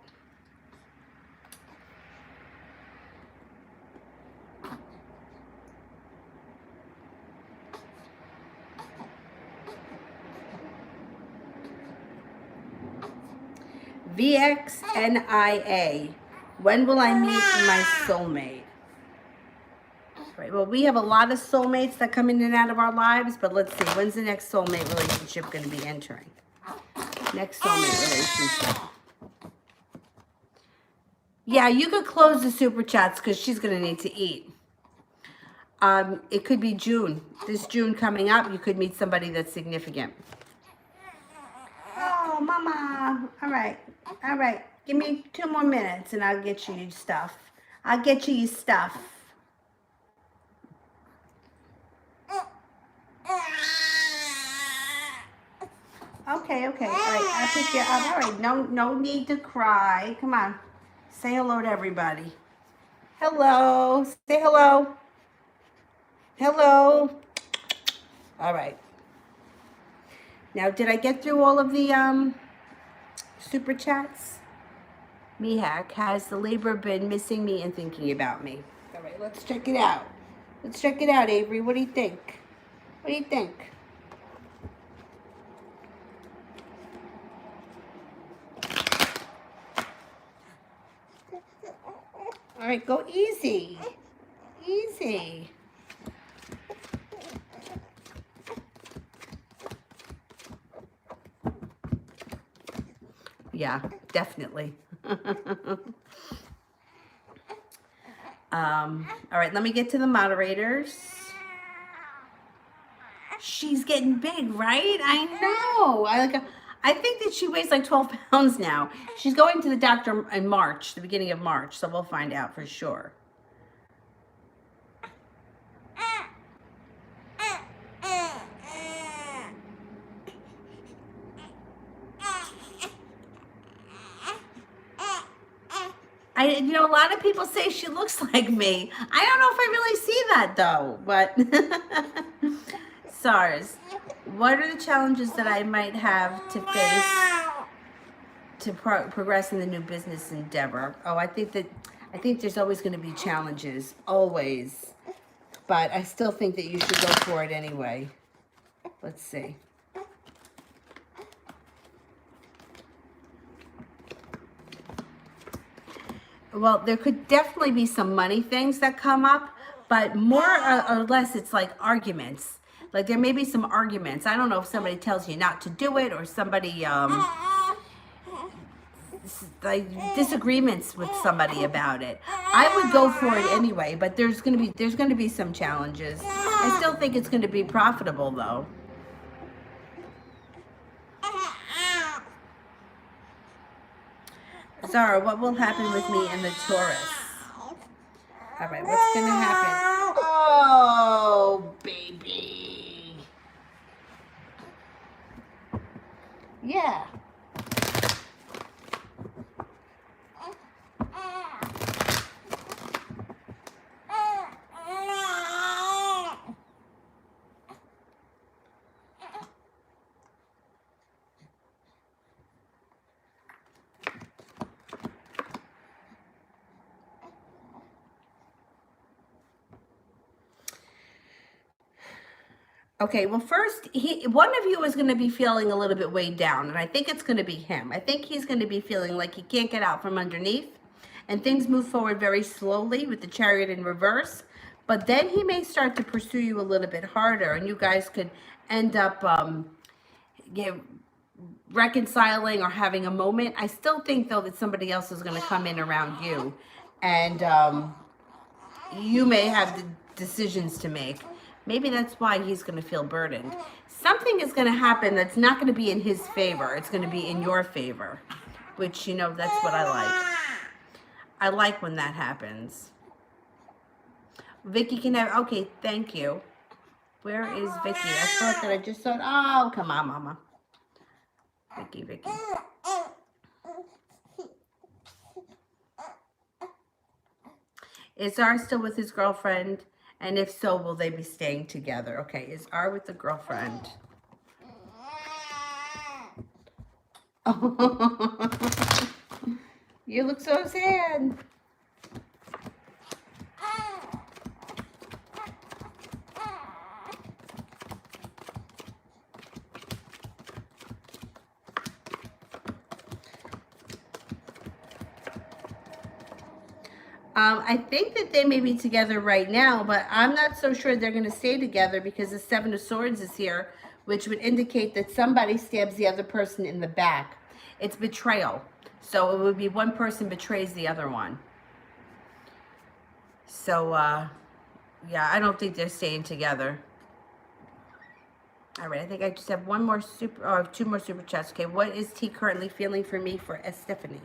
VXNIA. When will I meet my soulmate? Right. Well, we have a lot of soulmates that come in and out of our lives, but let's see. When's the next soulmate relationship going to be entering? Next soulmate relationship. Yeah, you could close the super chats because she's going to need to eat. It could be June. This June coming up, you could meet somebody that's significant. Oh, mama. All right. All right. Give me 2 more minutes and I'll get you your stuff. I'll get you your stuff. Okay. All right. I'll pick you up. All right. No need to cry. Come on. Say hello to everybody. Hello. Say hello. Hello. All right. Now, did I get through all of the super chats? Mihak, has the labor been missing me and thinking about me? All right, let's check it out. Let's check it out, Avery. What do you think? What do you think? All right, go easy. Easy. Yeah, definitely. All right, let me get to the moderators. She's getting big, right? I know. I think that she weighs like 12 pounds now. She's going to the doctor in March, the beginning of March, so we'll find out for sure. You know, a lot of people say she looks like me. I don't know if I really see that though, but SARS, what are the challenges that I might have to face to progress in the new business endeavor? Oh, I think there's always going to be challenges, always. But I still think that you should go for it anyway. Let's see. Well, there could definitely be some money things that come up, but more or less it's like arguments. Like there may be some arguments. I don't know if somebody tells you not to do it or somebody like disagreements with somebody about it. I would go for it anyway, but there's going to be some challenges. I still think it's going to be profitable though. Zara, what will happen with me and the Taurus? All right, what's going to happen? Oh, baby. Yeah. Okay, well, first, one of you is going to be feeling a little bit weighed down, and I think it's going to be him. I think he's going to be feeling like he can't get out from underneath, and things move forward very slowly with the Chariot in reverse. But then he may start to pursue you a little bit harder, and you guys could end up reconciling or having a moment. I still think, though, that somebody else is going to come in around you, and you may have the decisions to make. Maybe that's why he's going to feel burdened. Something is going to happen that's not going to be in his favor. It's going to be in your favor, which, you know, that's what I like. I like when that happens. Vicky can have, okay, thank you. Where is Vicky? I thought that I just saw it. Oh, come on, Mama. Vicky. Is R still with his girlfriend? And if so, will they be staying together? Okay, is R with the girlfriend? Oh, you look so sad. I think that they may be together right now, but I'm not so sure they're going to stay together because the Seven of Swords is here, which would indicate that somebody stabs the other person in the back. It's betrayal. So it would be one person betrays the other one. So, yeah, I don't think they're staying together. All right, I think I just have two more super chats. Okay, what is T currently feeling for me for Stephanie?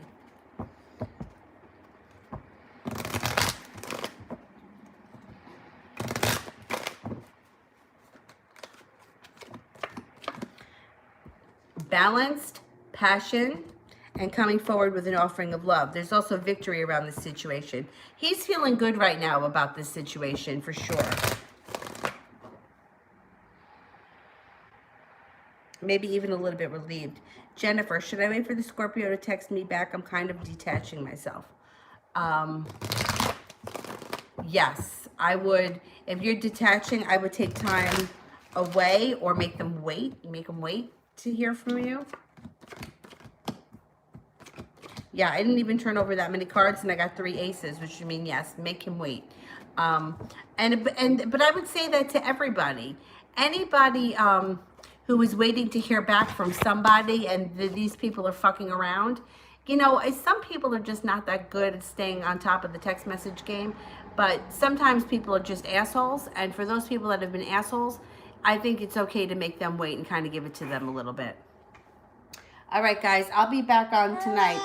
Balanced, passion, and coming forward with an offering of love. There's also victory around this situation. He's feeling good right now about this situation, for sure. Maybe even a little bit relieved. Jennifer, should I wait for the Scorpio to text me back? I'm kind of detaching myself. Yes, I would. If you're detaching, I would take time away or make them wait to hear from you. Yeah, I didn't even turn over that many cards, and I got 3 aces, which would mean yes, make him wait. But I would say that to everybody. Anybody who is waiting to hear back from somebody, and these people are fucking around. You know, some people are just not that good at staying on top of the text message game, but sometimes people are just assholes, and for those people that have been assholes, I think it's okay to make them wait and kind of give it to them a little bit. All right, guys, I'll be back on tonight.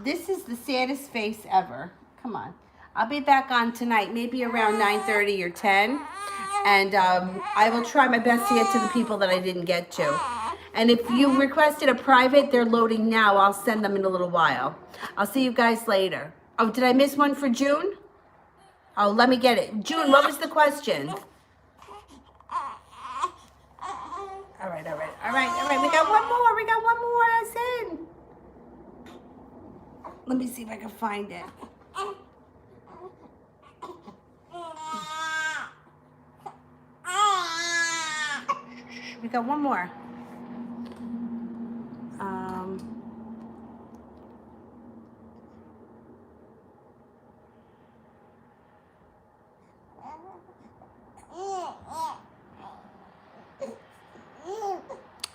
This is the saddest face ever. Come on. I'll be back on tonight, maybe around 9:30 or 10. And I will try my best to get to the people that I didn't get to. And if you requested a private, they're loading now. I'll send them in a little while. I'll see you guys later. Oh, did I miss one for June? Oh, let me get it. June, what was the question? All right. We got one more. That's it. Let me see if I can find it. We got one more.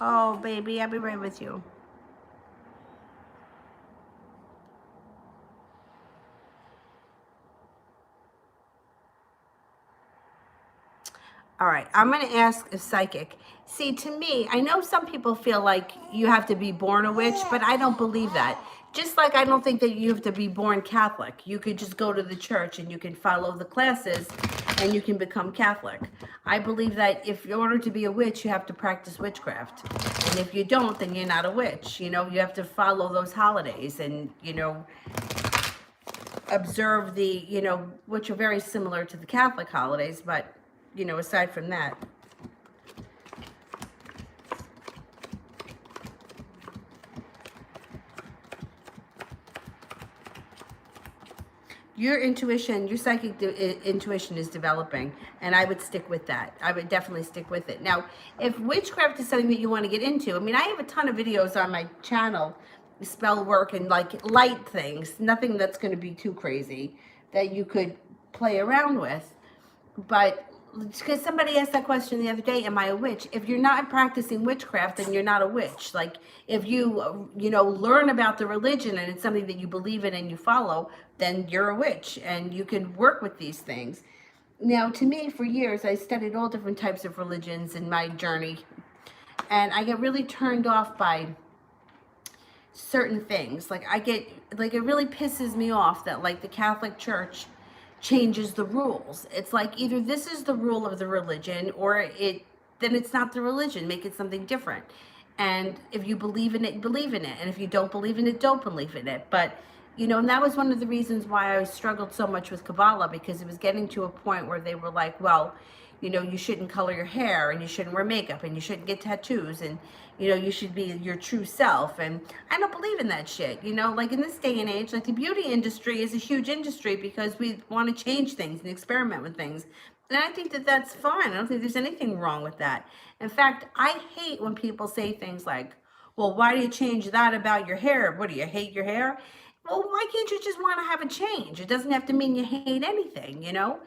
Oh, baby, I'll be right with you. All right, I'm going to ask a psychic. See, to me, I know some people feel like you have to be born a witch, but I don't believe that. Just like I don't think that you have to be born Catholic. You could just go to the church and you can follow the classes and you can become Catholic. I believe that if in order to be a witch, you have to practice witchcraft. And if you don't, then you're not a witch. You know, you have to follow those holidays and, you know, observe the, you know, which are very similar to the Catholic holidays, but, you know, aside from that. Your intuition, your psychic intuition is developing, and I would stick with that. I would definitely stick with it. Now, if witchcraft is something that you want to get into, I mean, I have a ton of videos on my channel, spell work and like light things, nothing that's going to be too crazy that you could play around with. But because somebody asked that question the other day, am I a witch? If you're not practicing witchcraft, then you're not a witch. Like if you, you know, learn about the religion and it's something that you believe in and you follow, then you're a witch and you can work with these things. Now, to me, for years, I studied all different types of religions in my journey. And I get really turned off by certain things. Like it really pisses me off that like the Catholic Church changes the rules. It's like either this is the rule of the religion or then it's not the religion. Make it something different. And if you believe in it, believe in it. And if you don't believe in it, don't believe in it. But, you know, and that was one of the reasons why I struggled so much with Kabbalah, because it was getting to a point where they were like, well, you know, you shouldn't color your hair and you shouldn't wear makeup and you shouldn't get tattoos and, you know, you should be your true self. And I don't believe in that shit. You know, like in this day and age, like the beauty industry is a huge industry because we want to change things and experiment with things. And I think that that's fine. I don't think there's anything wrong with that. In fact, I hate when people say things like, well, why do you change that about your hair? What, do you hate your hair? Well, why can't you just want to have a change? It doesn't have to mean you hate anything, you know?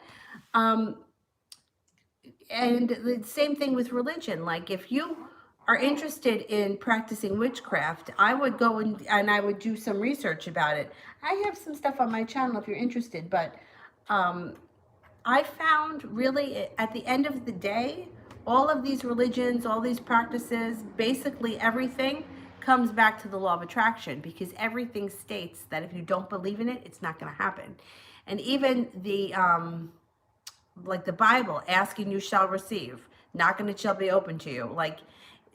And the same thing with religion. Like if you are interested in practicing witchcraft, I would go and I would do some research about it. I have some stuff on my channel if you're interested, but I found really at the end of the day, all of these religions, all these practices, basically everything comes back to the law of attraction, because everything states that if you don't believe in it, it's not going to happen. And even the like the Bible, ask and you shall receive, knock and it shall be open to you, like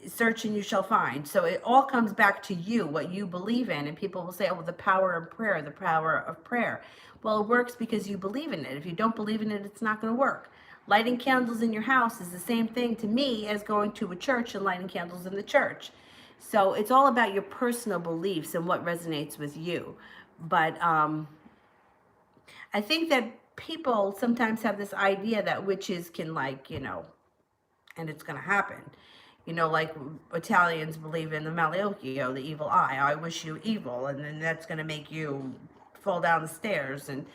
search and you shall find. So it all comes back to you, what you believe in. And people will say, oh, well, the power of prayer, the power of prayer. Well, it works because you believe in it. If you don't believe in it, it's not going to work. Lighting candles in your house is the same thing to me as going to a church and lighting candles in the church. So it's all about your personal beliefs and what resonates with you. But I think that people sometimes have this idea that witches can, like, you know, and it's going to happen. You know, like Italians believe in the Maleocchio, the evil eye. I wish you evil, and then that's going to make you fall down the stairs. And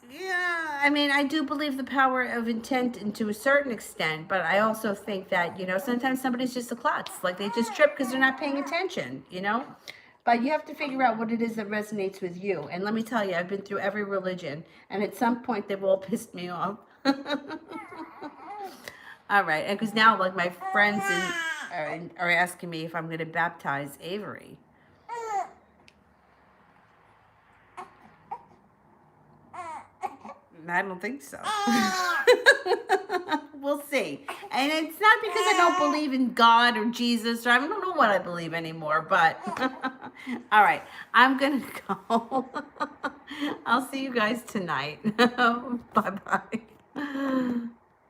yeah, I mean, I do believe the power of intent and to a certain extent, but I also think that, you know, sometimes somebody's just a klutz. Like they just trip because they're not paying attention, you know? But you have to figure out what it is that resonates with you. And let me tell you, I've been through every religion, and at some point they've all pissed me off. All right, and because now, like, my friends are asking me if I'm going to baptize Avery. I don't think so. We'll see. And it's not because I don't believe in God or Jesus, or I don't know what I believe anymore, but all right, I'm going to go. I'll see you guys tonight. Bye-bye.